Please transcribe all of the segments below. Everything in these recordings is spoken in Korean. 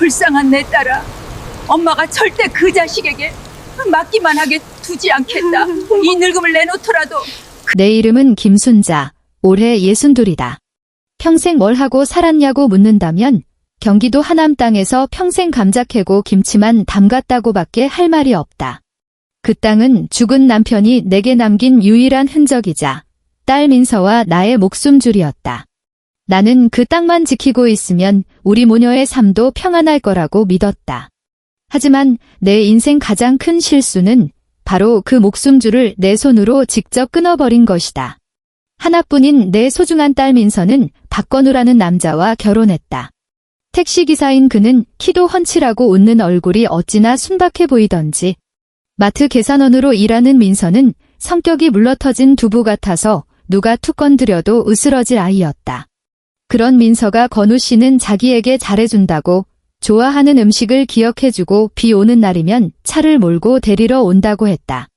불쌍한 내 딸아. 엄마가 절대 그 자식에게 맡기만 하게 두지 않겠다. 이 늙음을 내놓더라도. 내 이름은 김순자. 올해 62이다. 평생 뭘 하고 살았냐고 묻는다면 경기도 하남 땅에서 평생 감자 캐고 김치만 담갔다고밖에 할 말이 없다. 그 땅은 죽은 남편이 내게 남긴 유일한 흔적이자 딸 민서와 나의 목숨줄이었다. 나는 그 땅만 지키고 있으면 우리 모녀의 삶도 평안할 거라고 믿었다. 하지만 내 인생 가장 큰 실수는 바로 그 목숨줄을 내 손으로 직접 끊어버린 것이다. 하나뿐인 내 소중한 딸 민서는 박건우라는 남자와 결혼했다. 택시기사인 그는 키도 훤칠하고 웃는 얼굴이 어찌나 순박해 보이던지 마트 계산원으로 일하는 민서는 성격이 물러터진 두부 같아서 누가 툭 건드려도 으스러질 아이였다. 그런 민서가 건우 씨는 자기에게 잘해준다고 좋아하는 음식을 기억해주고 비 오는 날이면 차를 몰고 데리러 온다고 했다.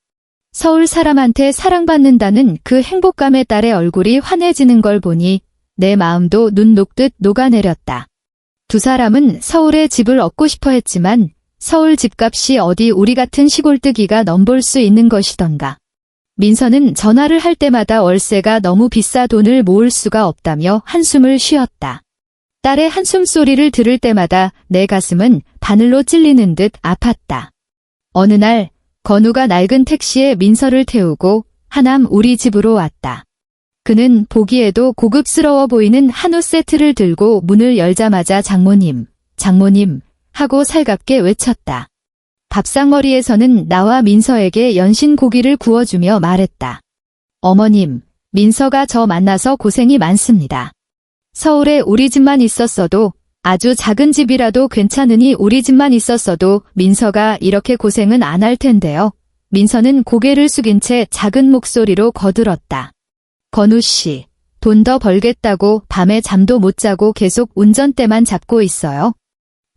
서울 사람한테 사랑받는다는 그 행복감에 딸의 얼굴이 환해지는 걸 보니 내 마음도 눈 녹듯 녹아내렸다. 두 사람은 서울에 집을 얻고 싶어 했지만 서울 집값이 어디 우리 같은 시골뜨기가 넘볼 수 있는 것이던가. 민서는 전화를 할 때마다 월세가 너무 비싸 돈을 모을 수가 없다며 한숨을 쉬었다. 딸의 한숨소리를 들을 때마다 내 가슴은 바늘로 찔리는 듯 아팠다. 어느 날 건우가 낡은 택시에 민서를 태우고 하남 우리 집으로 왔다. 그는 보기에도 고급스러워 보이는 한우 세트를 들고 문을 열자마자 장모님, 장모님 하고 살갑게 외쳤다. 밥상머리에서는 나와 민서에게 연신 고기를 구워주며 말했다. 어머님, 민서가 저 만나서 고생이 많습니다. 서울에 우리 집만 있었어도 아주 작은 집이라도 괜찮으니 우리 집만 있었어도 민서가 이렇게 고생은 안 할 텐데요. 민서는 고개를 숙인 채 작은 목소리로 거들었다. 건우 씨, 돈 더 벌겠다고 밤에 잠도 못 자고 계속 운전대만 잡고 있어요.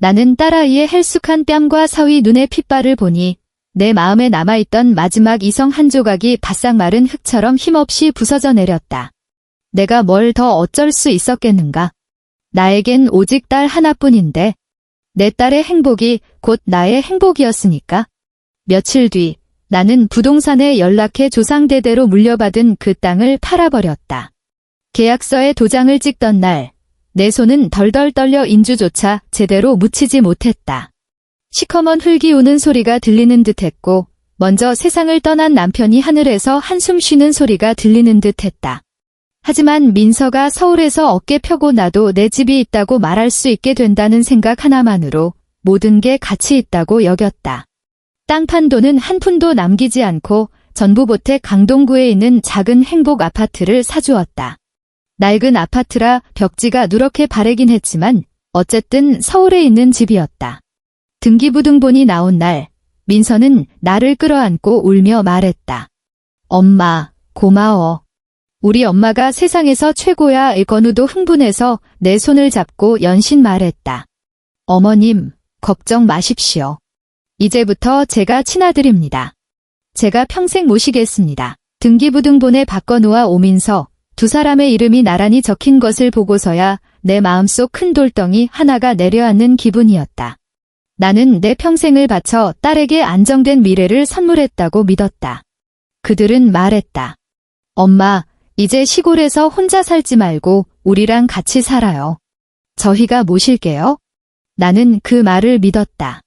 나는 딸아이의 헬쑥한 뺨과 사위 눈의 핏발을 보니 내 마음에 남아있던 마지막 이성 한 조각이 바싹 마른 흙처럼 힘없이 부서져 내렸다. 내가 뭘 더 어쩔 수 있었겠는가? 나에겐 오직 딸 하나뿐인데 내 딸의 행복이 곧 나의 행복이었으니까. 며칠 뒤 나는 부동산에 연락해 조상대대로 물려받은 그 땅을 팔아버렸다. 계약서에 도장을 찍던 날 내 손은 덜덜 떨려 인주조차 제대로 묻히지 못했다. 시커먼 흙이 우는 소리가 들리는 듯했고 먼저 세상을 떠난 남편이 하늘에서 한숨 쉬는 소리가 들리는 듯했다. 하지만 민서가 서울에서 어깨 펴고 나도 내 집이 있다고 말할 수 있게 된다는 생각 하나만으로 모든 게 가치 있다고 여겼다. 땅 판 돈은 한 푼도 남기지 않고 전부 보태 강동구에 있는 작은 행복 아파트를 사주었다. 낡은 아파트라 벽지가 누렇게 바래긴 했지만 어쨌든 서울에 있는 집이었다. 등기부등본이 나온 날 민서는 나를 끌어안고 울며 말했다. 엄마, 고마워. 우리 엄마가 세상에서 최고야. 건우도 흥분해서 내 손을 잡고 연신 말했다. 어머님, 걱정 마십시오. 이제부터 제가 친아들입니다. 제가 평생 모시겠습니다. 등기부등본에 박건우와 오민서 두 사람의 이름이 나란히 적힌 것을 보고서야 내 마음속 큰 돌덩이 하나가 내려앉는 기분이었다. 나는 내 평생을 바쳐 딸에게 안정된 미래를 선물했다고 믿었다. 그들은 말했다. 엄마, 이제 시골에서 혼자 살지 말고 우리랑 같이 살아요. 저희가 모실게요. 나는 그 말을 믿었다.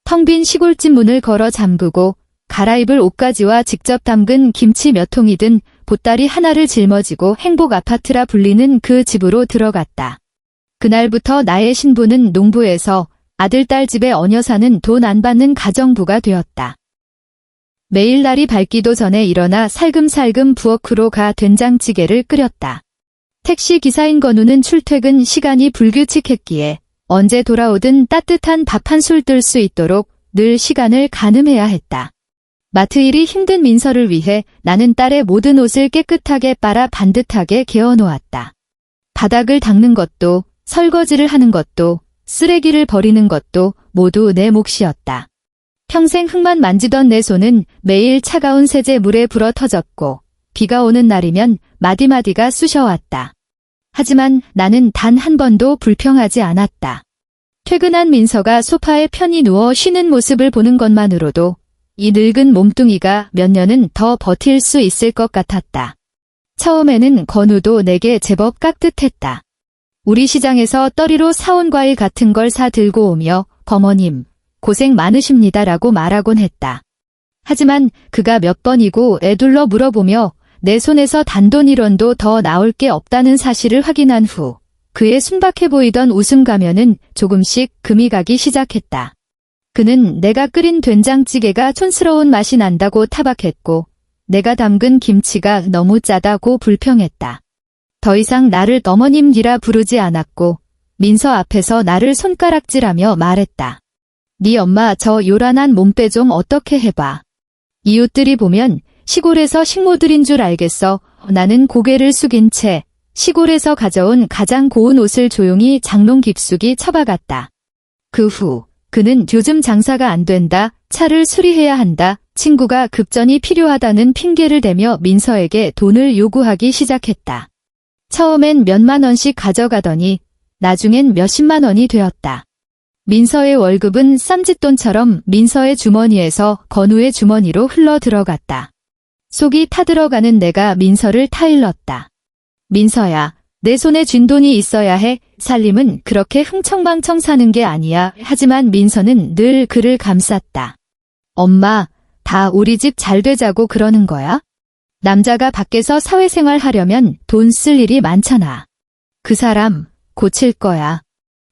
텅 빈 시골집 문을 걸어 잠그고 갈아입을 옷가지와 직접 담근 김치 몇 통이 든 보따리 하나를 짊어지고 행복 아파트라 불리는 그 집으로 들어갔다. 그날부터 나의 신부는 농부에서 아들 딸 집에 얹어 사는 돈 안 받는 가정부가 되었다. 매일 날이 밝기도 전에 일어나 살금살금 부엌으로 가 된장찌개를 끓였다. 택시 기사인 건우는 출퇴근 시간이 불규칙했기에 언제 돌아오든 따뜻한 밥 한 술 뜰 수 있도록 늘 시간을 가늠해야 했다. 마트 일이 힘든 민서를 위해 나는 딸의 모든 옷을 깨끗하게 빨아 반듯하게 개어놓았다. 바닥을 닦는 것도, 설거지를 하는 것도, 쓰레기를 버리는 것도 모두 내 몫이었다. 평생 흙만 만지던 내 손은 매일 차가운 세제물에 불어 터졌고 비가 오는 날이면 마디마디가 쑤셔왔다. 하지만 나는 단 한 번도 불평하지 않았다. 퇴근한 민서가 소파에 편히 누워 쉬는 모습을 보는 것만으로도 이 늙은 몸뚱이가 몇 년은 더 버틸 수 있을 것 같았다. 처음에는 건우도 내게 제법 깍듯했다. 우리 시장에서 떨이로 사온 과일 같은 걸 사 들고 오며 "어머님, 고생 많으십니다라고 말하곤 했다. 하지만 그가 몇 번이고 애둘러 물어보며 내 손에서 단돈 1원도 더 나올 게 없다는 사실을 확인한 후 그의 순박해 보이던 웃음 가면은 조금씩 금이 가기 시작했다. 그는 내가 끓인 된장찌개가 촌스러운 맛이 난다고 타박했고 내가 담근 김치가 너무 짜다고 불평했다. 더 이상 나를 어머님이라 부르지 않았고 민서 앞에서 나를 손가락질하며 말했다. "네 엄마 저 요란한 몸빼 좀 어떻게 해봐. 이웃들이 보면 시골에서 식모들인 줄 알겠어." 나는 고개를 숙인 채 시골에서 가져온 가장 고운 옷을 조용히 장롱 깊숙이 처박았다. 그 후 그는 "요즘 장사가 안 된다. 차를 수리해야 한다. 친구가 급전이 필요하다는 핑계를 대며 민서에게 돈을 요구하기 시작했다. 처음엔 몇만 원씩 가져가더니 나중엔 몇십만 원이 되었다. 민서의 월급은 쌈짓돈처럼 민서의 주머니에서 건우의 주머니로 흘러 들어갔다. 속이 타들어가는 내가 민서를 타일렀다. "민서야, 내 손에 쥔 돈이 있어야 해. 살림은 그렇게 흥청망청 사는 게 아니야." 하지만 민서는 늘 그를 감쌌다. "엄마, 다 우리 집 잘 되자고 그러는 거야? 남자가 밖에서 사회생활 하려면 돈 쓸 일이 많잖아. 그 사람 고칠 거야.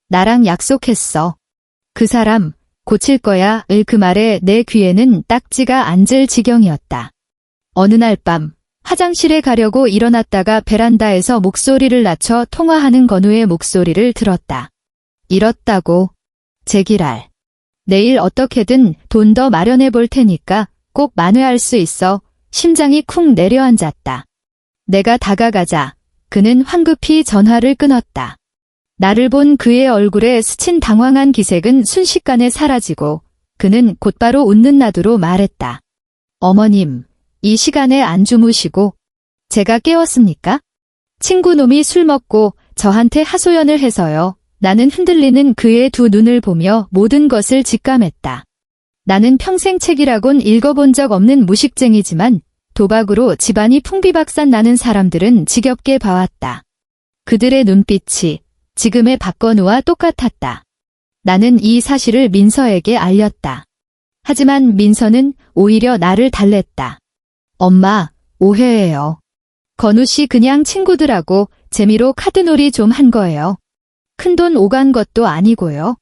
나랑 약속했어. 그 사람 고칠 거야." 그 말에 내 귀에는 딱지가 앉을 지경이었다. 어느 날 밤 화장실에 가려고 일어났다가 베란다에서 목소리를 낮춰 통화하는 건우의 목소리를 들었다. "이렇다고. 제기랄. 내일 어떻게든 돈 더 마련해 볼 테니까 꼭 만회할 수 있어." 심장이 쿵 내려앉았다. 내가 다가가자 그는 황급히 전화를 끊었다. 나를 본 그의 얼굴에 스친 당황한 기색은 순식간에 사라지고 그는 곧바로 웃는 나두로 말했다. "어머님, 이 시간에 안 주무시고 제가 깨웠습니까? 친구놈이 술 먹고 저한테 하소연을 해서요." 나는 흔들리는 그의 두 눈을 보며 모든 것을 직감했다. 나는 평생 책이라곤 읽어본 적 없는 무식쟁이지만 도박으로 집안이 풍비박산 나는 사람들은 지겹게 봐왔다. 그들의 눈빛이 지금의 박건우와 똑같았다. 나는 이 사실을 민서에게 알렸다. 하지만 민서는 오히려 나를 달랬다. "엄마, 오해해요. 건우 씨 그냥 친구들하고 재미로 카드놀이 좀 한 거예요. 큰돈 오간 것도 아니고요.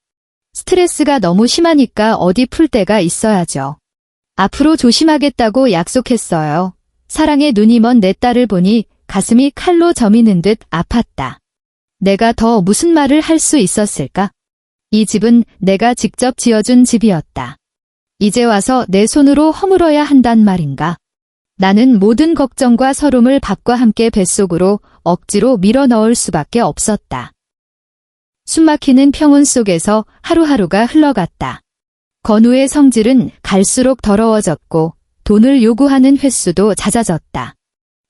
스트레스가 너무 심하니까 어디 풀 데가 있어야죠. 앞으로 조심하겠다고 약속했어요." 사랑에 눈이 먼 내 딸을 보니 가슴이 칼로 저미는 듯 아팠다. 내가 더 무슨 말을 할 수 있었을까? 이 집은 내가 직접 지어준 집이었다. 이제 와서 내 손으로 허물어야 한단 말인가? 나는 모든 걱정과 서름을 밥과 함께 뱃속으로 억지로 밀어 넣을 수밖에 없었다. 숨막히는 평온 속에서 하루하루가 흘러갔다. 건우의 성질은 갈수록 더러워졌고 돈을 요구하는 횟수도 잦아졌다.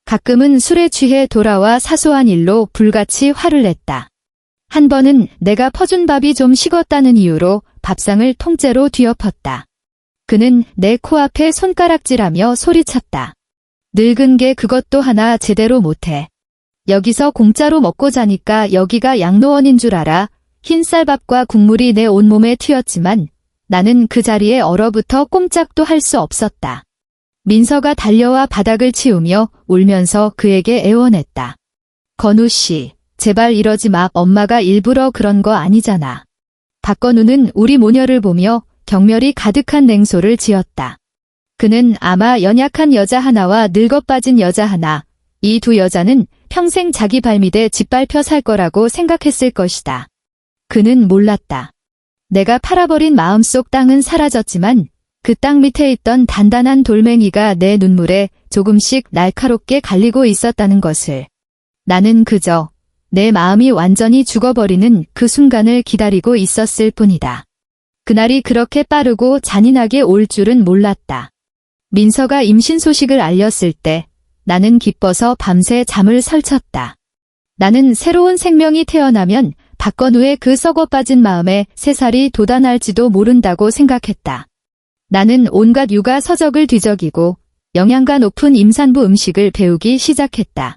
가끔은 술에 취해 돌아와 사소한 일로 불같이 화를 냈다. 한 번은 내가 퍼준 밥이 좀 식었다는 이유로 밥상을 통째로 뒤엎었다. 그는 내 코앞에 손가락질하며 소리쳤다. "늙은 게 그것도 하나 제대로 못해. 여기서 공짜로 먹고 자니까 여기가 양로원인 줄 알아." 흰 쌀밥과 국물이 내 온몸에 튀었지만 나는 그 자리에 얼어붙어 꼼짝도 할 수 없었다. 민서가 달려와 바닥을 치우며 울면서 그에게 애원했다. "건우 씨, 제발 이러지 마. 엄마가 일부러 그런 거 아니잖아." 박건우는 우리 모녀를 보며 경멸이 가득한 냉소를 지었다. 그는 아마 연약한 여자 하나와 늙어빠진 여자 하나, 이 두 여자는 평생 자기 발밑에 짓밟혀 살 거라고 생각했을 것이다. 그는 몰랐다. 내가 팔아버린 마음속 땅은 사라졌지만 그 땅 밑에 있던 단단한 돌멩이가 내 눈물에 조금씩 날카롭게 갈리고 있었다는 것을. 나는 그저 내 마음이 완전히 죽어버리는 그 순간을 기다리고 있었을 뿐이다. 그날이 그렇게 빠르고 잔인하게 올 줄은 몰랐다. 민서가 임신 소식을 알렸을 때 나는 기뻐서 밤새 잠을 설쳤다. 나는 새로운 생명이 태어나면 박건우의 그 썩어 빠진 마음에 새살이 돋아날지도 모른다고 생각했다. 나는 온갖 육아 서적을 뒤적이고 영양가 높은 임산부 음식을 배우기 시작했다.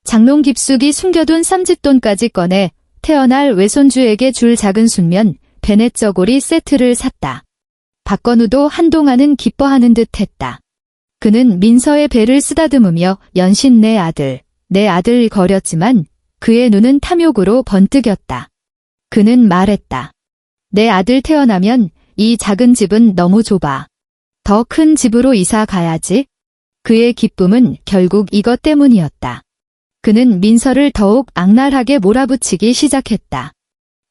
장롱 깊숙이 숨겨둔 쌈짓돈까지 꺼내 태어날 외손주에게 줄 작은 순면, 베넷저고리 세트를 샀다. 박건우도 한동안은 기뻐하는 듯 했다. 그는 민서의 배를 쓰다듬으며 연신 내 아들 거렸지만 그의 눈은 탐욕으로 번뜩였다. 그는 말했다. 내 아들 태어나면 이 작은 집은 너무 좁아. 더 큰 집으로 이사 가야지. 그의 기쁨은 결국 이것 때문이었다. 그는 민서를 더욱 악랄하게 몰아붙이기 시작했다.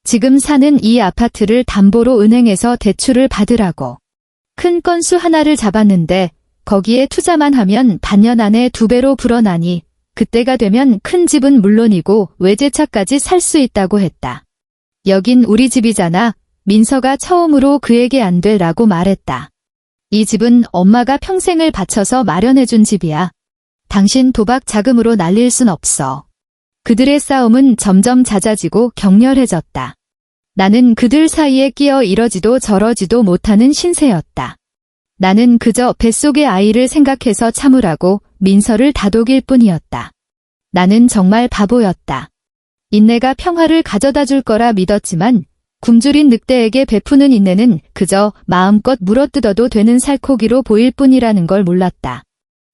지금 사는 이 아파트를 담보로 은행에서 대출을 받으라고. 큰 건수 하나를 잡았는데 거기에 투자만 하면 반년 안에 2배로 불어나니 그때가 되면 큰 집은 물론이고 외제차까지 살 수 있다고 했다. 여긴 우리 집이잖아. 민서가 처음으로 그에게 안 돼라고 말했다. 이 집은 엄마가 평생을 바쳐서 마련해준 집이야. 당신 도박 자금으로 날릴 순 없어. 그들의 싸움은 점점 잦아지고 격렬해졌다. 나는 그들 사이에 끼어 이러지도 저러지도 못하는 신세였다. 나는 그저 뱃속의 아이를 생각해서 참으라고 민서를 다독일 뿐이었다. 나는 정말 바보였다. 인내가 평화를 가져다 줄 거라 믿었지만 굶주린 늑대에게 베푸는 인내는 그저 마음껏 물어뜯어도 되는 살코기로 보일 뿐이라는 걸 몰랐다.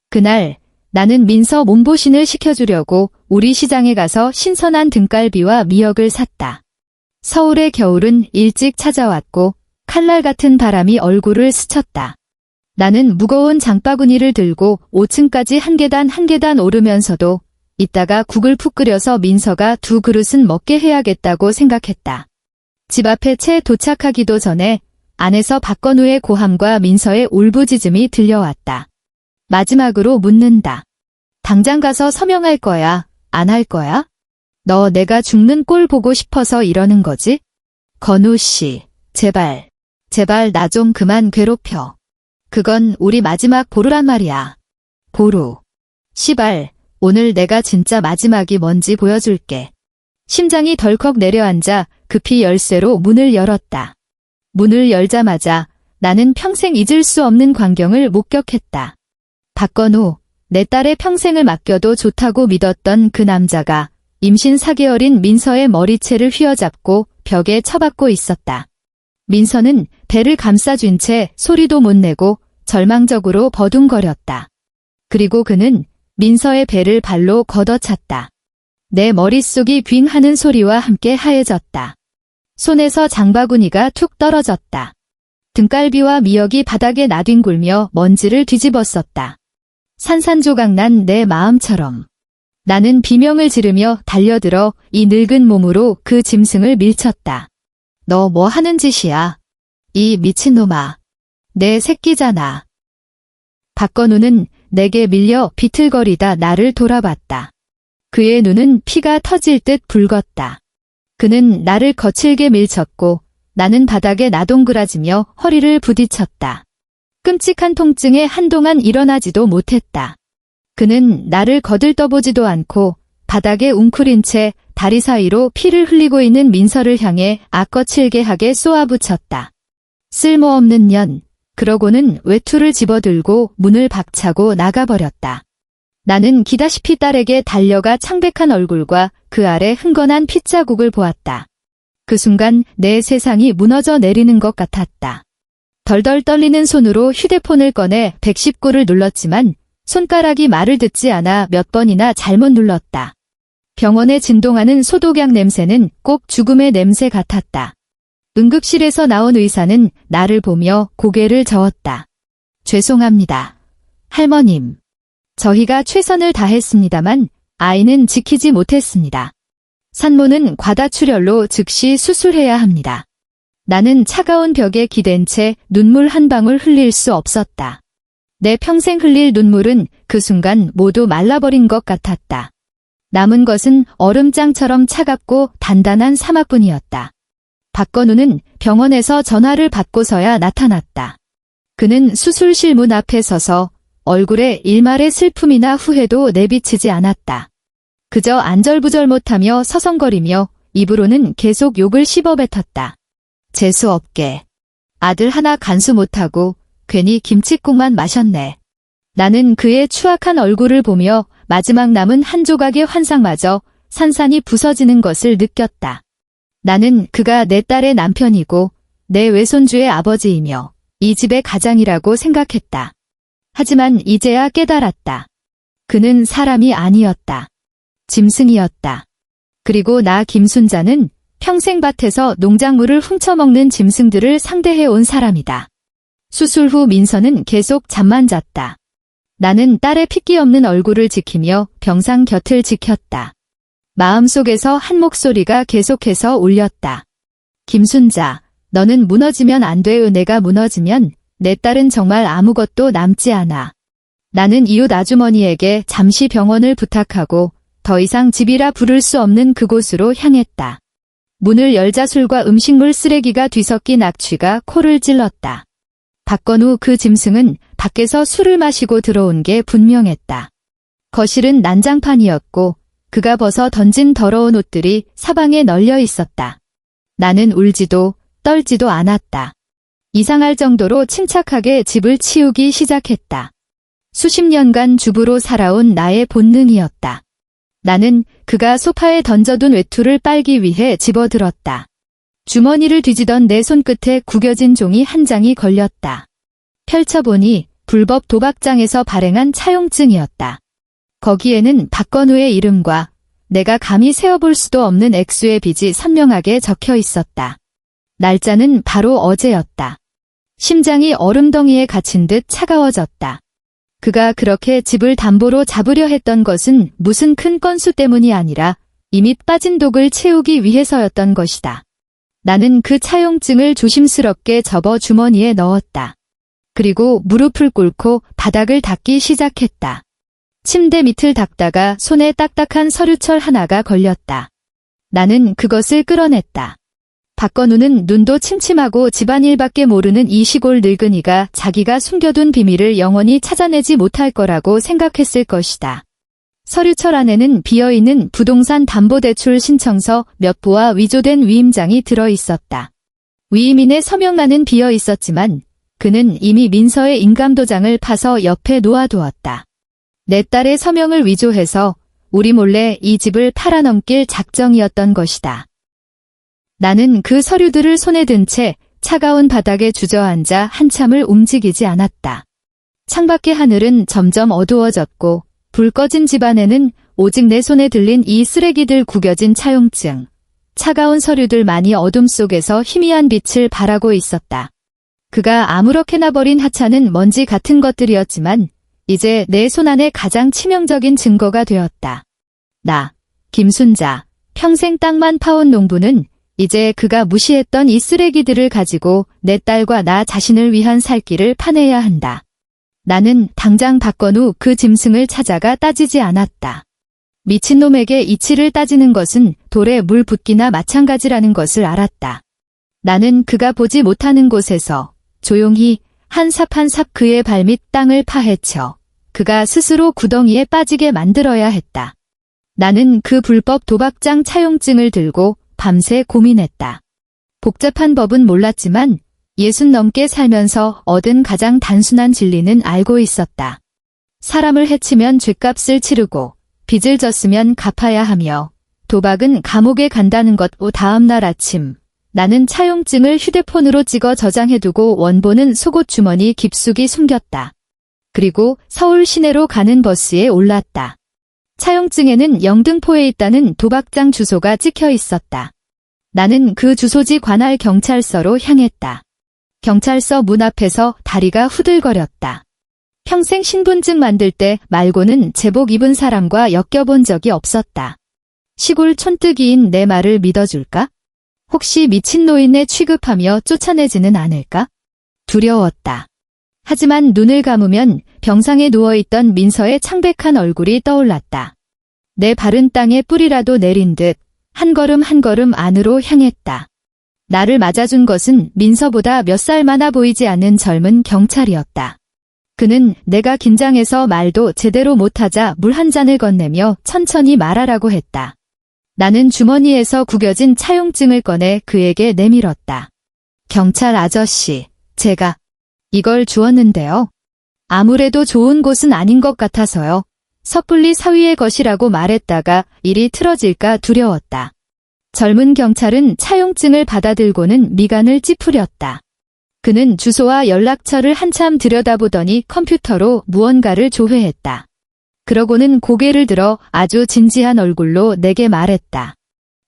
그날 나는 민서 몸보신을 시켜주려고 우리 시장에 가서 신선한 등갈비와 미역을 샀다. 서울의 겨울은 일찍 찾아왔고 칼날 같은 바람이 얼굴을 스쳤다. 나는 무거운 장바구니를 들고 5층까지 한 계단 오르면서도 이따가 국을 푹 끓여서 민서가 2그릇은 먹게 해야겠다고 생각했다. 집 앞에 채 도착하기도 전에 안에서 박건우의 고함과 민서의 울부짖음이 들려왔다. 마지막으로 묻는다. 당장 가서 서명할 거야? 안 할 거야? 너 내가 죽는 꼴 보고 싶어서 이러는 거지? 건우 씨, 제발 나 좀 그만 괴롭혀. 그건 우리 마지막 보루란 말이야. 보루. 시발, 오늘 내가 진짜 마지막이 뭔지 보여줄게. 심장이 덜컥 내려앉아 급히 열쇠로 문을 열었다. 문을 열자마자 나는 평생 잊을 수 없는 광경을 목격했다. 박건우, 내 딸의 평생을 맡겨도 좋다고 믿었던 그 남자가 임신 4개월인 민서의 머리채를 휘어잡고 벽에 처박고 있었다. 민서는 배를 감싸쥔 채 소리도 못 내고 절망적으로 버둥거렸다. 그리고 그는 민서의 배를 발로 걷어찼다. 내 머릿속이 빙 하는 소리와 함께 하얘졌다. 손에서 장바구니가 툭 떨어졌다. 등갈비와 미역이 바닥에 나뒹굴며 먼지를 뒤집었었다. 산산조각난 내 마음처럼. 나는 비명을 지르며 달려들어 이 늙은 몸으로 그 짐승을 밀쳤다. 너 뭐 하는 짓이야? 이 미친놈아. 내 새끼잖아. 박건우는 내게 밀려 비틀거리다 나를 돌아봤다. 그의 눈은 피가 터질 듯 붉었다. 그는 나를 거칠게 밀쳤고 나는 바닥에 나동그라지며 허리를 부딪혔다. 끔찍한 통증에 한동안 일어나지도 못했다. 그는 나를 거들떠보지도 않고 바닥에 웅크린 채 다리 사이로 피를 흘리고 있는 민서를 향해 악거칠게하게 쏘아붙였다. 쓸모없는 년. 그러고는 외투를 집어들고 문을 박차고 나가버렸다. 나는 기다시피 딸에게 달려가 창백한 얼굴과 그 아래 흥건한 핏자국을 보았다. 그 순간 내 세상이 무너져 내리는 것 같았다. 덜덜 떨리는 손으로 휴대폰을 꺼내 119를 눌렀지만 손가락이 말을 듣지 않아 몇 번이나 잘못 눌렀다. 병원에 진동하는 소독약 냄새는 꼭 죽음의 냄새 같았다. 응급실에서 나온 의사는 나를 보며 고개를 저었다. 죄송합니다. 할머님. 저희가 최선을 다했습니다만 아이는 지키지 못했습니다. 산모는 과다출혈로 즉시 수술해야 합니다. 나는 차가운 벽에 기댄 채 눈물 한 방울 흘릴 수 없었다. 내 평생 흘릴 눈물은 그 순간 모두 말라버린 것 같았다. 남은 것은 얼음장처럼 차갑고 단단한 사막뿐이었다. 박건우는 병원에서 전화를 받고서야 나타났다. 그는 수술실 문 앞에 서서 얼굴에 일말의 슬픔이나 후회도 내비치지 않았다. 그저 안절부절 못하며 서성거리며 입으로는 계속 욕을 씹어뱉었다. 재수없게. 아들 하나 간수 못하고 괜히 김칫국만 마셨네. 나는 그의 추악한 얼굴을 보며 마지막 남은 한 조각의 환상마저 산산이 부서지는 것을 느꼈다. 나는 그가 내 딸의 남편이고 내 외손주의 아버지이며 이 집의 가장이라고 생각했다. 하지만 이제야 깨달았다. 그는 사람이 아니었다. 짐승이었다. 그리고 나 김순자는 평생 밭에서 농작물을 훔쳐먹는 짐승들을 상대해온 사람이다. 수술 후 민서는 계속 잠만 잤다. 나는 딸의 핏기 없는 얼굴을 지키며 병상 곁을 지켰다. 마음속에서 한 목소리가 계속해서 울렸다. 김순자, 너는 무너지면 안 돼요. 내가 무너지면 내 딸은 정말 아무것도 남지 않아. 나는 이웃 아주머니에게 잠시 병원을 부탁하고 더 이상 집이라 부를 수 없는 그곳으로 향했다. 문을 열자 술과 음식물 쓰레기가 뒤섞인 악취가 코를 찔렀다. 박건우 그 짐승은 밖에서 술을 마시고 들어온 게 분명했다. 거실은 난장판이었고 그가 벗어 던진 더러운 옷들이 사방에 널려 있었다. 나는 울지도 떨지도 않았다. 이상할 정도로 침착하게 집을 치우기 시작했다. 수십 년간 주부로 살아온 나의 본능이었다. 나는 그가 소파에 던져둔 외투를 빨기 위해 집어들었다. 주머니를 뒤지던 내 손끝에 구겨진 종이 한 장이 걸렸다. 펼쳐보니 불법 도박장에서 발행한 차용증이었다. 거기에는 박건우의 이름과 내가 감히 세어볼 수도 없는 액수의 빚이 선명하게 적혀 있었다. 날짜는 바로 어제였다. 심장이 얼음덩이에 갇힌 듯 차가워졌다. 그가 그렇게 집을 담보로 잡으려 했던 것은 무슨 큰 건수 때문이 아니라 이미 빠진 독을 채우기 위해서였던 것이다. 나는 그 차용증을 조심스럽게 접어 주머니에 넣었다. 그리고 무릎을 꿇고 바닥을 닦기 시작했다. 침대 밑을 닦다가 손에 딱딱한 서류철 하나가 걸렸다. 나는 그것을 끌어냈다. 박건우는 눈도 침침하고 집안일밖에 모르는 이 시골 늙은이가 자기가 숨겨둔 비밀을 영원히 찾아내지 못할 거라고 생각했을 것이다. 서류철 안에는 비어있는 부동산 담보대출 신청서 몇 부와 위조된 위임장이 들어있었다. 위임인의 서명란은 비어있었지만 그는 이미 민서의 인감도장을 파서 옆에 놓아두었다. 내 딸의 서명을 위조해서 우리 몰래 이 집을 팔아넘길 작정이었던 것이다. 나는 그 서류들을 손에 든 채 차가운 바닥에 주저앉아 한참을 움직이지 않았다. 창밖의 하늘은 점점 어두워졌고 불 꺼진 집안에는 오직 내 손에 들린 이 쓰레기들 구겨진 차용증, 차가운 서류들만이 어둠 속에서 희미한 빛을 발하고 있었다. 그가 아무렇게나 버린 하찮은 먼지 같은 것들이었지만 이제 내 손안에 가장 치명적인 증거가 되었다. 나, 김순자, 평생 땅만 파온 농부는 이제 그가 무시했던 이 쓰레기들을 가지고 내 딸과 나 자신을 위한 살 길을 파내야 한다. 나는 당장 박건우 그 짐승을 찾아가 따지지 않았다. 미친놈에게 이치를 따지는 것은 돌에 물 붓기나 마찬가지라는 것을 알았다. 나는 그가 보지 못하는 곳에서 조용히 한 삽 한 삽 그의 발밑 땅을 파헤쳐 그가 스스로 구덩이에 빠지게 만들어야 했다. 나는 그 불법 도박장 차용증을 들고 밤새 고민했다. 복잡한 법은 몰랐지만 60 넘게 살면서 얻은 가장 단순한 진리는 알고 있었다. 사람을 해치면 죗값을 치르고 빚을 졌으면 갚아야 하며 도박은 감옥에 간다는 것고 다음날 아침 나는 차용증을 휴대폰으로 찍어 저장해두고 원본은 속옷 주머니 깊숙이 숨겼다. 그리고 서울 시내로 가는 버스에 올랐다. 차용증에는 영등포에 있다는 도박장 주소가 찍혀 있었다. 나는 그 주소지 관할 경찰서로 향했다. 경찰서 문 앞에서 다리가 후들거렸다. 평생 신분증 만들 때 말고는 제복 입은 사람과 엮여본 적이 없었다. 시골 촌뜨기인 내 말을 믿어줄까? 혹시 미친 노인에 취급하며 쫓아내지는 않을까? 두려웠다. 하지만 눈을 감으면 병상에 누워있던 민서의 창백한 얼굴이 떠올랐다. 내 발은 땅에 뿌리라도 내린 듯 한 걸음 한 걸음 안으로 향했다. 나를 맞아준 것은 민서보다 몇 살 많아 보이지 않는 젊은 경찰이었다. 그는 내가 긴장해서 말도 제대로 못하자 물 한 잔을 건네며 천천히 말하라고 했다. 나는 주머니에서 구겨진 차용증을 꺼내 그에게 내밀었다. 경찰 아저씨, 제가 이걸 주었는데요. 아무래도 좋은 곳은 아닌 것 같아서요. 섣불리 사위의 것이라고 말했다가 일이 틀어질까 두려웠다. 젊은 경찰은 차용증을 받아들고는 미간을 찌푸렸다. 그는 주소와 연락처를 한참 들여다보더니 컴퓨터로 무언가를 조회했다. 그러고는 고개를 들어 아주 진지한 얼굴로 내게 말했다.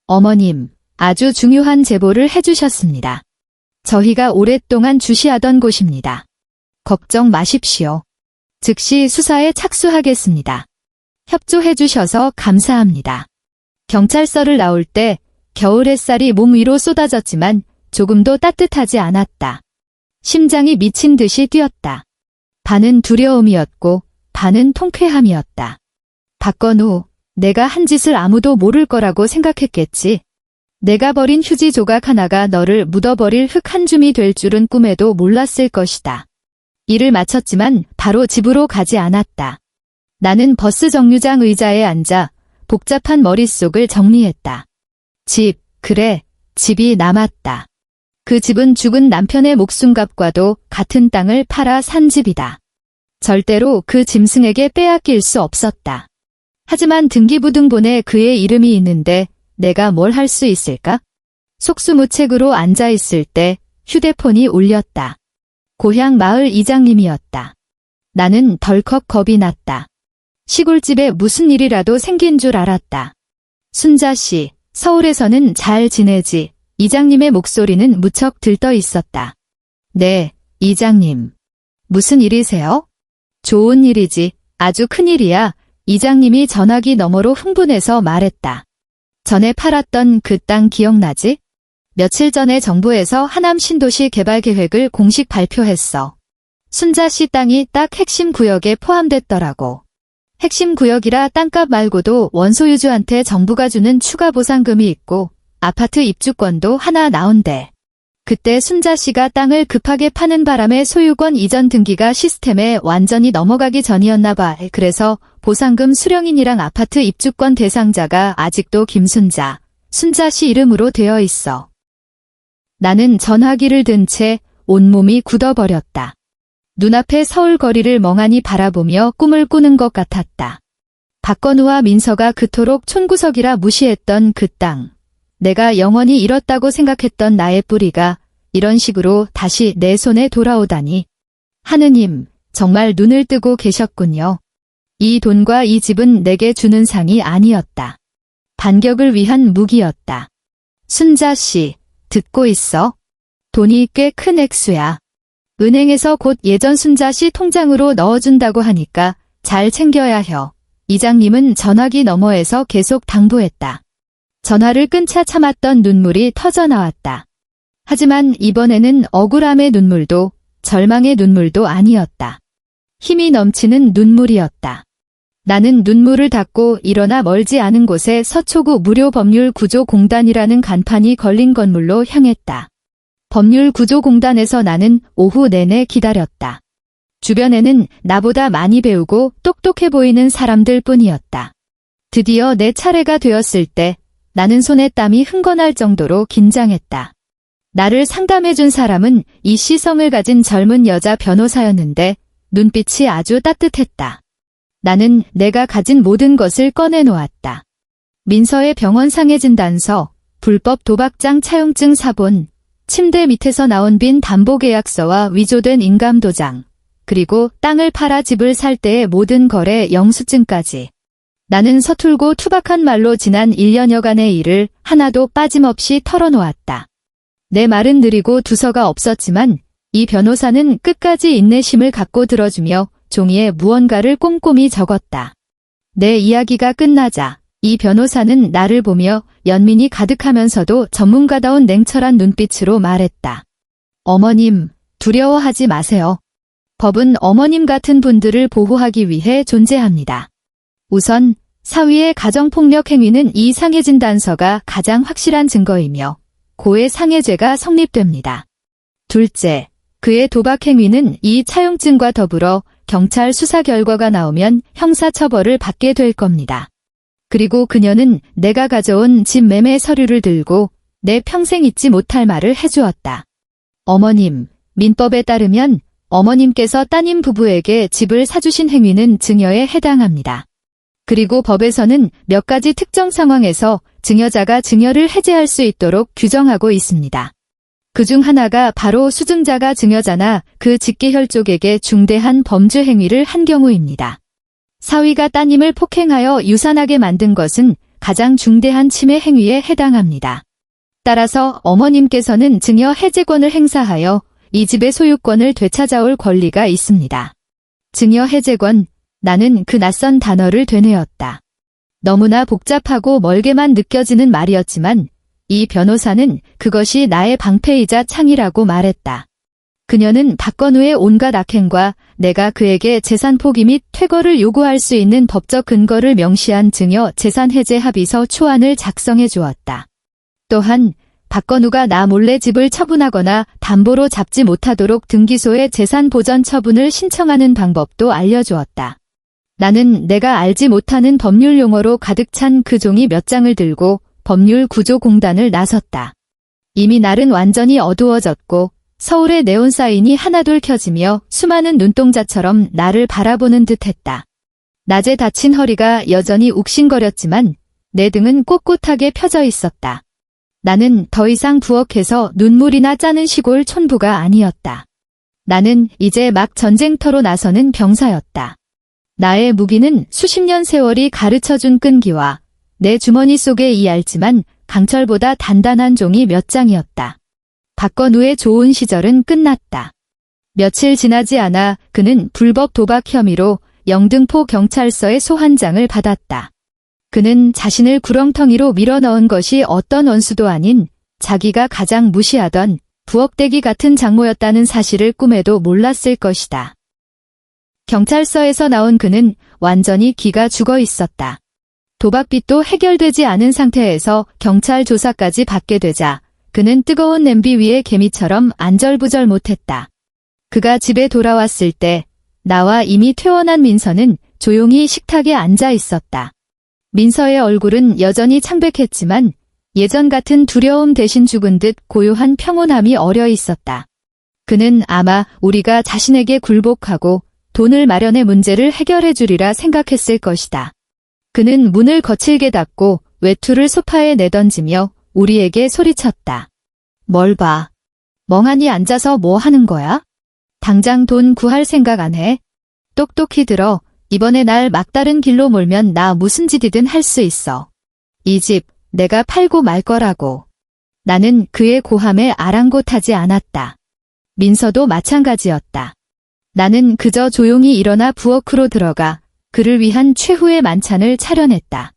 어머님, 아주 중요한 제보를 해주셨습니다. 저희가 오랫동안 주시하던 곳입니다. 걱정 마십시오. 즉시 수사에 착수하겠습니다. 협조해 주셔서 감사합니다. 경찰서를 나올 때 겨울 햇살이 몸 위로 쏟아졌지만 조금도 따뜻하지 않았다. 심장이 미친 듯이 뛰었다. 반은 두려움이었고 반은 통쾌함이었다. 박건우, 내가 한 짓을 아무도 모를 거라고 생각했겠지. 내가 버린 휴지 조각 하나가 너를 묻어버릴 흙 한 줌이 될 줄은 꿈에도 몰랐을 것이다. 일을 마쳤지만 바로 집으로 가지 않았다. 나는 버스 정류장 의자에 앉아 복잡한 머릿속을 정리했다. 집, 그래, 집이 남았다. 그 집은 죽은 남편의 목숨값과도 같은 땅을 팔아 산 집이다. 절대로 그 짐승에게 빼앗길 수 없었다. 하지만 등기부등본에 그의 이름이 있는데 내가 뭘 할 수 있을까? 속수무책으로 앉아있을 때 휴대폰이 울렸다. 고향 마을 이장님이었다. 나는 덜컥 겁이 났다. 시골집에 무슨 일이라도 생긴 줄 알았다. 순자씨, 서울에서는 잘 지내지? 이장님의 목소리는 무척 들떠 있었다. 네, 이장님. 무슨 일이세요? 좋은 일이지. 아주 큰일이야. 이장님이 전화기 너머로 흥분해서 말했다. 전에 팔았던 그 땅 기억나지? 며칠 전에 정부에서 하남 신도시 개발 계획을 공식 발표했어. 순자씨 땅이 딱 핵심 구역에 포함됐더라고. 핵심 구역이라 땅값 말고도 원소유주한테 정부가 주는 추가 보상금이 있고 아파트 입주권도 하나 나온대. 그때 순자씨가 땅을 급하게 파는 바람에 소유권 이전 등기가 시스템에 완전히 넘어가기 전이었나 봐. 그래서 보상금 수령인이랑 아파트 입주권 대상자가 아직도 김순자, 순자씨 이름으로 되어 있어. 나는 전화기를 든 채 온몸이 굳어버렸다. 눈앞의 서울 거리를 멍하니 바라보며 꿈을 꾸는 것 같았다. 박건우와 민서가 그토록 촌구석이라 무시했던 그 땅. 내가 영원히 잃었다고 생각했던 나의 뿌리가 이런 식으로 다시 내 손에 돌아오다니. 하느님, 정말 눈을 뜨고 계셨군요. 이 돈과 이 집은 내게 주는 상이 아니었다. 반격을 위한 무기였다. 순자씨, 듣고 있어? 돈이 꽤 큰 액수야. 은행에서 곧 예전 순자씨 통장으로 넣어준다고 하니까 잘 챙겨야 해. 이장님은 전화기 너머에서 계속 당부했다. 전화를 끊자 참았던 눈물이 터져나왔다. 하지만 이번에는 억울함의 눈물도 절망의 눈물도 아니었다. 힘이 넘치는 눈물이었다. 나는 눈물을 닦고 일어나 멀지 않은 곳에 서초구 무료법률구조공단이라는 간판이 걸린 건물로 향했다. 법률구조공단에서 나는 오후 내내 기다렸다. 주변에는 나보다 많이 배우고 똑똑해 보이는 사람들 뿐이었다. 드디어 내 차례가 되었을 때 나는 손에 땀이 흥건할 정도로 긴장했다. 나를 상담해준 사람은 이 시성을 가진 젊은 여자 변호사였는데 눈빛이 아주 따뜻했다. 나는 내가 가진 모든 것을 꺼내놓았다. 민서의 병원 상해 진단서, 불법 도박장 차용증 사본, 침대 밑에서 나온 빈 담보계약서와 위조된 인감도장, 그리고 땅을 팔아 집을 살 때의 모든 거래 영수증까지. 나는 서툴고 투박한 말로 지난 1년여간의 일을 하나도 빠짐없이 털어놓았다. 내 말은 느리고 두서가 없었지만 이 변호사는 끝까지 인내심을 갖고 들어주며 종이에 무언가를 꼼꼼히 적었다. 내 이야기가 끝나자 이 변호사는 나를 보며 연민이 가득하면서도 전문가다운 냉철한 눈빛으로 말했다. 어머님, 두려워하지 마세요. 법은 어머님 같은 분들을 보호하기 위해 존재합니다. 우선 사위의 가정폭력 행위는 이 상해진단서가 가장 확실한 증거이며 고의 상해죄가 성립됩니다. 둘째, 그의 도박 행위는 이 차용증과 더불어 경찰 수사 결과가 나오면 형사처벌을 받게 될 겁니다. 그리고 그녀는 내가 가져온 집 매매 서류를 들고 내 평생 잊지 못할 말을 해주었다. 어머님, 민법에 따르면 어머님께서 따님 부부에게 집을 사주신 행위는 증여에 해당합니다. 그리고 법에서는 몇 가지 특정 상황에서 증여자가 증여를 해제할 수 있도록 규정하고 있습니다. 그중 하나가 바로 수증자가 증여자나 그 직계혈족에게 중대한 범죄 행위를 한 경우입니다. 사위가 따님을 폭행하여 유산하게 만든 것은 가장 중대한 침해 행위에 해당합니다. 따라서 어머님께서는 증여 해제권을 행사하여 이 집의 소유권을 되찾아올 권리가 있습니다. 증여 해제권, 나는 그 낯선 단어를 되뇌었다. 너무나 복잡하고 멀게만 느껴지는 말이었지만 이 변호사는 그것이 나의 방패이자 창이라고 말했다. 그녀는 박건우의 온갖 악행과 내가 그에게 재산 포기 및 퇴거를 요구할 수 있는 법적 근거를 명시한 증여 재산 해제 합의서 초안을 작성해 주었다. 또한 박건우가 나 몰래 집을 처분하거나 담보로 잡지 못하도록 등기소에 재산 보전 처분을 신청하는 방법도 알려주었다. 나는 내가 알지 못하는 법률 용어로 가득 찬 그 종이 몇 장을 들고 법률 구조 공단을 나섰다. 이미 날은 완전히 어두워졌고 서울의 네온 사인이 하나둘 켜지며 수많은 눈동자처럼 나를 바라보는 듯했다. 낮에 다친 허리가 여전히 욱신거렸지만 내 등은 꼿꼿하게 펴져 있었다. 나는 더 이상 부엌에서 눈물이나 짜는 시골 촌부가 아니었다. 나는 이제 막 전쟁터로 나서는 병사였다. 나의 무기는 수십 년 세월이 가르쳐준 끈기와 내 주머니 속에 이 얇지만 강철보다 단단한 종이 몇 장이었다. 박건우의 좋은 시절은 끝났다. 며칠 지나지 않아 그는 불법 도박 혐의로 영등포 경찰서에 소환장을 받았다. 그는 자신을 구렁텅이로 밀어넣은 것이 어떤 원수도 아닌 자기가 가장 무시하던 부엌대기 같은 장모였다는 사실을 꿈에도 몰랐을 것이다. 경찰서에서 나온 그는 완전히 기가 죽어 있었다. 도박빚도 해결되지 않은 상태에서 경찰 조사까지 받게 되자 그는 뜨거운 냄비 위에 개미처럼 안절부절 못했다. 그가 집에 돌아왔을 때 나와 이미 퇴원한 민서는 조용히 식탁에 앉아 있었다. 민서의 얼굴은 여전히 창백했지만 예전 같은 두려움 대신 죽은 듯 고요한 평온함이 어려 있었다. 그는 아마 우리가 자신에게 굴복하고 돈을 마련해 문제를 해결해 주리라 생각했을 것이다. 그는 문을 거칠게 닫고 외투를 소파에 내던지며 우리에게 소리쳤다. 뭘 봐. 멍하니 앉아서 뭐 하는 거야? 당장 돈 구할 생각 안 해? 똑똑히 들어. 이번에 날 막다른 길로 몰면 나 무슨 짓이든 할 수 있어. 이 집 내가 팔고 말 거라고. 나는 그의 고함에 아랑곳하지 않았다. 민서도 마찬가지였다. 나는 그저 조용히 일어나 부엌으로 들어가 그를 위한 최후의 만찬을 차려냈다.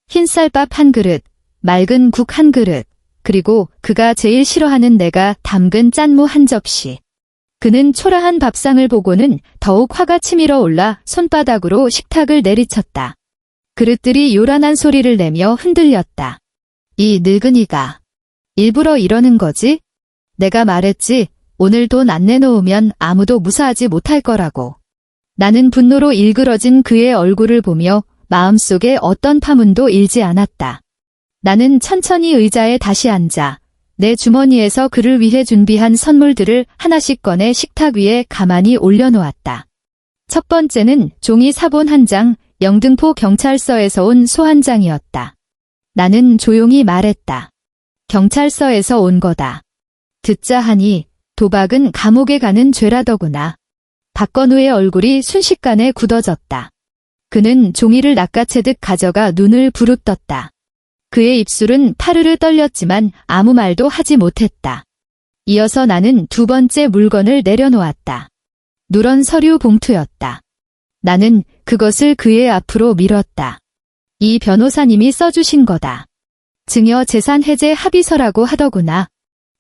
흰쌀밥 한 그릇, 맑은 국 한 그릇, 그리고 그가 제일 싫어하는 내가 담근 짠무 한 접시. 그는 초라한 밥상을 보고는 더욱 화가 치밀어 올라 손바닥으로 식탁을 내리쳤다. 그릇들이 요란한 소리를 내며 흔들렸다. 이 늙은이가 일부러 이러는 거지? 내가 말했지, 오늘 돈 안 내놓으면 아무도 무사하지 못할 거라고. 나는 분노로 일그러진 그의 얼굴을 보며 마음속에 어떤 파문도 일지 않았다. 나는 천천히 의자에 다시 앉아 내 주머니에서 그를 위해 준비한 선물들을 하나씩 꺼내 식탁 위에 가만히 올려놓았다. 첫 번째는 종이 사본 한 장, 영등포 경찰서에서 온 소환장이었다. 나는 조용히 말했다. 경찰서에서 온 거다. 듣자 하니 도박은 감옥에 가는 죄라더구나. 박건우의 얼굴이 순식간에 굳어졌다. 그는 종이를 낚아채듯 가져가 눈을 부릅떴다. 그의 입술은 파르르 떨렸지만 아무 말도 하지 못했다. 이어서 나는 두 번째 물건을 내려놓았다. 누런 서류 봉투였다. 나는 그것을 그의 앞으로 밀었다. 이 변호사님이 써주신 거다. 증여 재산 해제 합의서라고 하더구나.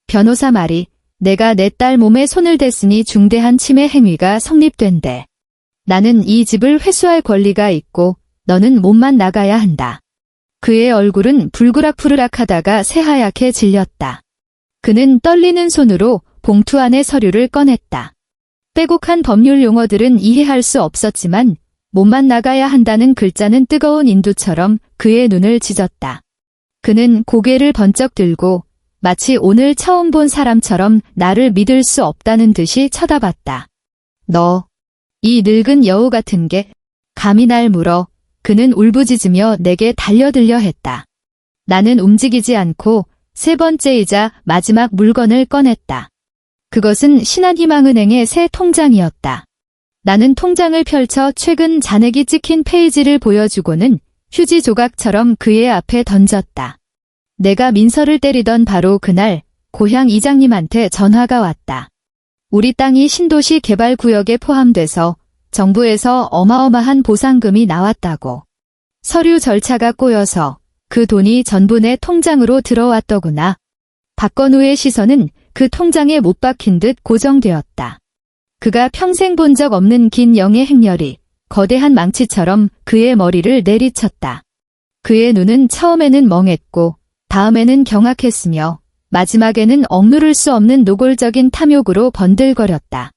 변호사 말이 내가 내 딸 몸에 손을 댔으니 중대한 침해 행위가 성립된대. 나는 이 집을 회수할 권리가 있고 너는 몸만 나가야 한다. 그의 얼굴은 불그락푸르락 하다가 새하얗게 질렸다. 그는 떨리는 손으로 봉투 안의 서류를 꺼냈다. 빼곡한 법률 용어들은 이해할 수 없었지만 몸만 나가야 한다는 글자는 뜨거운 인두처럼 그의 눈을 찢었다. 그는 고개를 번쩍 들고 마치 오늘 처음 본 사람처럼 나를 믿을 수 없다는 듯이 쳐다봤다. 너, 이 늙은 여우 같은 게 감히 날 물어. 그는 울부짖으며 내게 달려들려 했다. 나는 움직이지 않고 세 번째이자 마지막 물건을 꺼냈다. 그것은 신한희망은행의 새 통장이었다. 나는 통장을 펼쳐 최근 잔액이 찍힌 페이지를 보여주고는 휴지 조각처럼 그의 앞에 던졌다. 내가 민서를 때리던 바로 그날 고향 이장님한테 전화가 왔다. 우리 땅이 신도시 개발구역에 포함돼서 정부에서 어마어마한 보상금이 나왔다고. 서류 절차가 꼬여서 그 돈이 전부 내 통장으로 들어왔더구나. 박건우의 시선은 그 통장에 못 박힌 듯 고정되었다. 그가 평생 본 적 없는 긴 영의 행렬이 거대한 망치처럼 그의 머리를 내리쳤다. 그의 눈은 처음에는 멍했고 다음에는 경악했으며 마지막에는 억누를 수 없는 노골적인 탐욕으로 번들거렸다.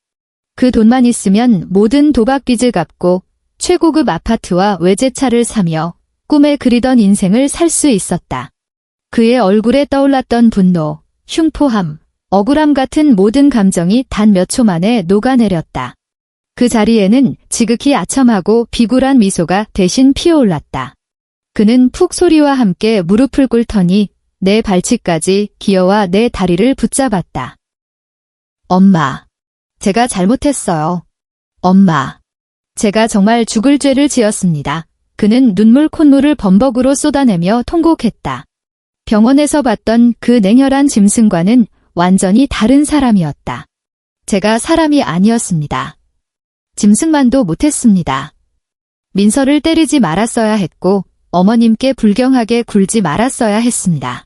그 돈만 있으면 모든 도박빚을 갚고 최고급 아파트와 외제차를 사며 꿈에 그리던 인생을 살 수 있었다. 그의 얼굴에 떠올랐던 분노, 흉포함, 억울함 같은 모든 감정이 단 몇 초 만에 녹아내렸다. 그 자리에는 지극히 아첨하고 비굴한 미소가 대신 피어올랐다. 그는 푹 소리와 함께 무릎을 꿇더니 내 발치까지 기어와 내 다리를 붙잡았다. 엄마, 제가 잘못했어요. 엄마, 제가 정말 죽을 죄를 지었습니다. 그는 눈물 콧물을 범벅으로 쏟아내며 통곡했다. 병원에서 봤던 그 냉혈한 짐승과는 완전히 다른 사람이었다. 제가 사람이 아니었습니다. 짐승만도 못했습니다. 민서를 때리지 말았어야 했고 어머님께 불경하게 굴지 말았어야 했습니다.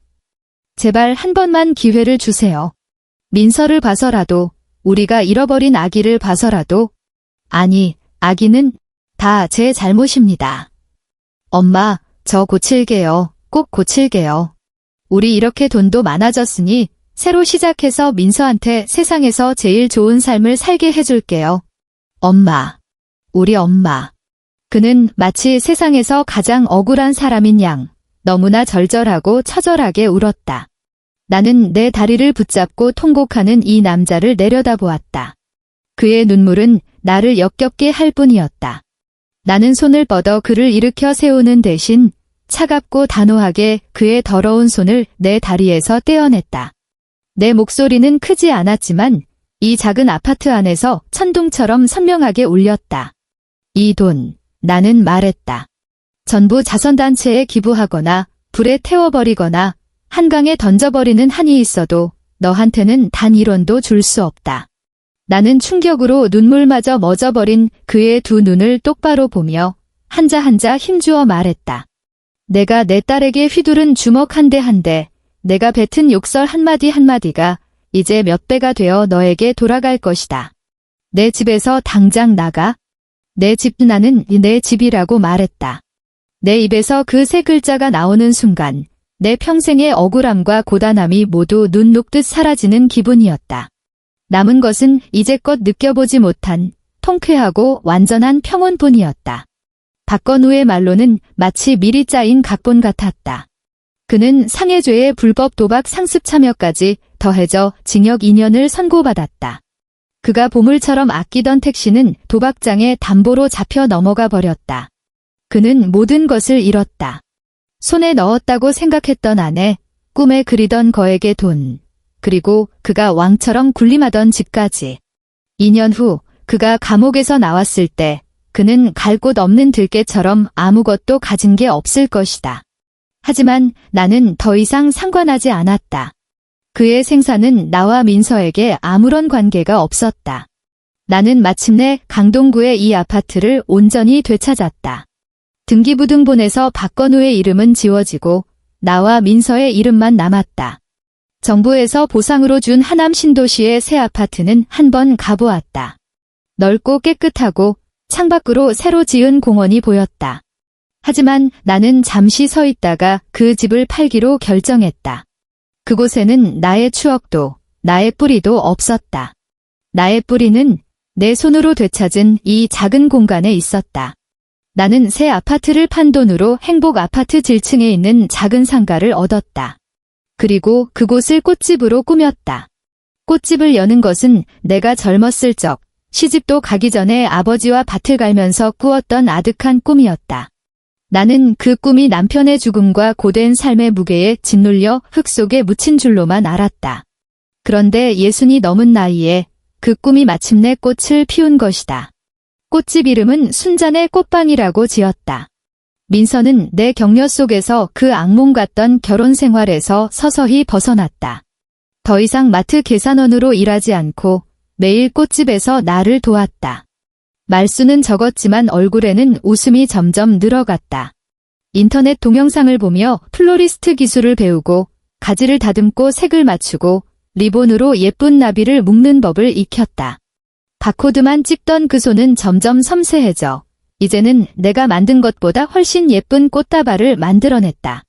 제발 한 번만 기회를 주세요. 민서를 봐서라도, 우리가 잃어버린 아기를 봐서라도. 아니, 아기는 다 제 잘못입니다. 엄마, 저 고칠게요. 꼭 고칠게요. 우리 이렇게 돈도 많아졌으니 새로 시작해서 민서한테 세상에서 제일 좋은 삶을 살게 해줄게요. 엄마, 우리 엄마. 그는 마치 세상에서 가장 억울한 사람인 양 너무나 절절하고 처절하게 울었다. 나는 내 다리를 붙잡고 통곡하는 이 남자를 내려다보았다. 그의 눈물은 나를 역겹게 할 뿐이었다. 나는 손을 뻗어 그를 일으켜 세우는 대신 차갑고 단호하게 그의 더러운 손을 내 다리에서 떼어냈다. 내 목소리는 크지 않았지만 이 작은 아파트 안에서 천둥처럼 선명하게 울렸다. 이 돈, 나는 말했다. 전부 자선단체에 기부하거나 불에 태워버리거나 한강에 던져버리는 한이 있어도 너한테는 단 1원도 줄 수 없다. 나는 충격으로 눈물마저 멎어버린 그의 두 눈을 똑바로 보며 한자 한자 힘주어 말했다. 내가 내 딸에게 휘두른 주먹 한 대 한 대, 내가 뱉은 욕설 한마디 한마디가 이제 몇 배가 되어 너에게 돌아갈 것이다. 내 집에서 당장 나가. 내 집, 나는 내 집이라고 말했다. 내 입에서 그 세 글자가 나오는 순간 내 평생의 억울함과 고단함이 모두 눈 녹듯 사라지는 기분이었다. 남은 것은 이제껏 느껴보지 못한 통쾌하고 완전한 평온뿐이었다. 박건우의 말로는 마치 미리 짜인 각본 같았다. 그는 상해죄의 불법 도박 상습 참여까지 더해져 징역 2년을 선고받았다. 그가 보물처럼 아끼던 택시는 도박장에 담보로 잡혀 넘어가 버렸다. 그는 모든 것을 잃었다. 손에 넣었다고 생각했던 아내, 꿈에 그리던 거액의 돈, 그리고 그가 왕처럼 군림하던 집까지. 2년 후 그가 감옥에서 나왔을 때 그는 갈 곳 없는 들개처럼 아무것도 가진 게 없을 것이다. 하지만 나는 더 이상 상관하지 않았다. 그의 생사는 나와 민서에게 아무런 관계가 없었다. 나는 마침내 강동구의 이 아파트를 온전히 되찾았다. 등기부등본에서 박건우의 이름은 지워지고 나와 민서의 이름만 남았다. 정부에서 보상으로 준 하남 신도시의 새 아파트는 한 번 가보았다. 넓고 깨끗하고 창밖으로 새로 지은 공원이 보였다. 하지만 나는 잠시 서 있다가 그 집을 팔기로 결정했다. 그곳에는 나의 추억도 나의 뿌리도 없었다. 나의 뿌리는 내 손으로 되찾은 이 작은 공간에 있었다. 나는 새 아파트를 판 돈으로 행복 아파트 질층에 있는 작은 상가를 얻었다. 그리고 그곳을 꽃집으로 꾸몄다. 꽃집을 여는 것은 내가 젊었을 적, 시집도 가기 전에 아버지와 밭을 갈면서 꾸었던 아득한 꿈이었다. 나는 그 꿈이 남편의 죽음과 고된 삶의 무게에 짓눌려 흙 속에 묻힌 줄로만 알았다. 그런데 60이 넘은 나이에 그 꿈이 마침내 꽃을 피운 것이다. 꽃집 이름은 순잔의 꽃방이라고 지었다. 민서는 내 격려 속에서 그 악몽 같던 결혼 생활에서 서서히 벗어났다. 더 이상 마트 계산원으로 일하지 않고 매일 꽃집에서 나를 도왔다. 말수는 적었지만 얼굴에는 웃음이 점점 늘어갔다. 인터넷 동영상을 보며 플로리스트 기술을 배우고 가지를 다듬고 색을 맞추고 리본으로 예쁜 나비를 묶는 법을 익혔다. 바코드만 찍던 그 손은 점점 섬세해져 이제는 내가 만든 것보다 훨씬 예쁜 꽃다발을 만들어냈다.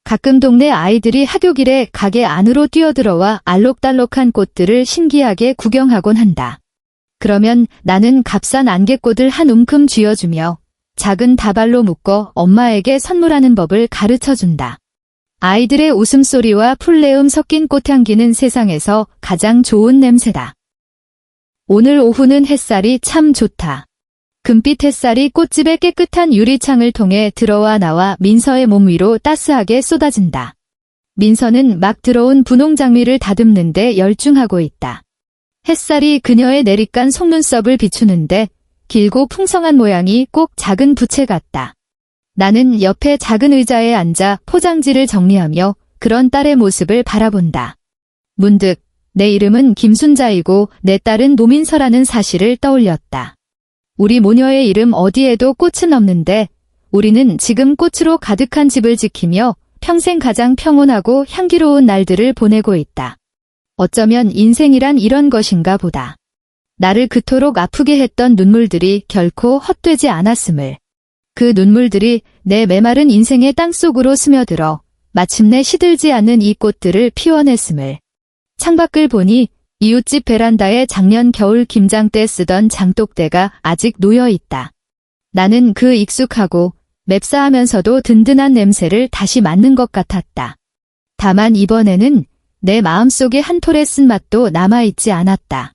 가끔 동네 아이들이 하굣길에 가게 안으로 뛰어들어와 알록달록한 꽃들을 신기하게 구경하곤 한다. 그러면 나는 값싼 안개꽃을 한 움큼 쥐어주며 작은 다발로 묶어 엄마에게 선물하는 법을 가르쳐준다. 아이들의 웃음소리와 풀내음 섞인 꽃향기는 세상에서 가장 좋은 냄새다. 오늘 오후는 햇살이 참 좋다. 금빛 햇살이 꽃집의 깨끗한 유리창을 통해 들어와 나와 민서의 몸 위로 따스하게 쏟아진다. 민서는 막 들어온 분홍 장미를 다듬는데 열중하고 있다. 햇살이 그녀의 내리깐 속눈썹을 비추는데 길고 풍성한 모양이 꼭 작은 부채 같다. 나는 옆에 작은 의자에 앉아 포장지를 정리하며 그런 딸의 모습을 바라본다. 문득 내 이름은 김순자이고 내 딸은 노민서라는 사실을 떠올렸다. 우리 모녀의 이름 어디에도 꽃은 없는데 우리는 지금 꽃으로 가득한 집을 지키며 평생 가장 평온하고 향기로운 날들을 보내고 있다. 어쩌면 인생이란 이런 것인가 보다. 나를 그토록 아프게 했던 눈물들이 결코 헛되지 않았음을. 그 눈물들이 내 메마른 인생의 땅속으로 스며들어 마침내 시들지 않는 이 꽃들을 피워냈음을. 창밖을 보니 이웃집 베란다에 작년 겨울 김장 때 쓰던 장독대가 아직 놓여있다. 나는 그 익숙하고 맵싸하면서도 든든한 냄새를 다시 맡는 것 같았다. 다만 이번에는 내 마음속에 한 톨의 쓴맛도 남아있지 않았다.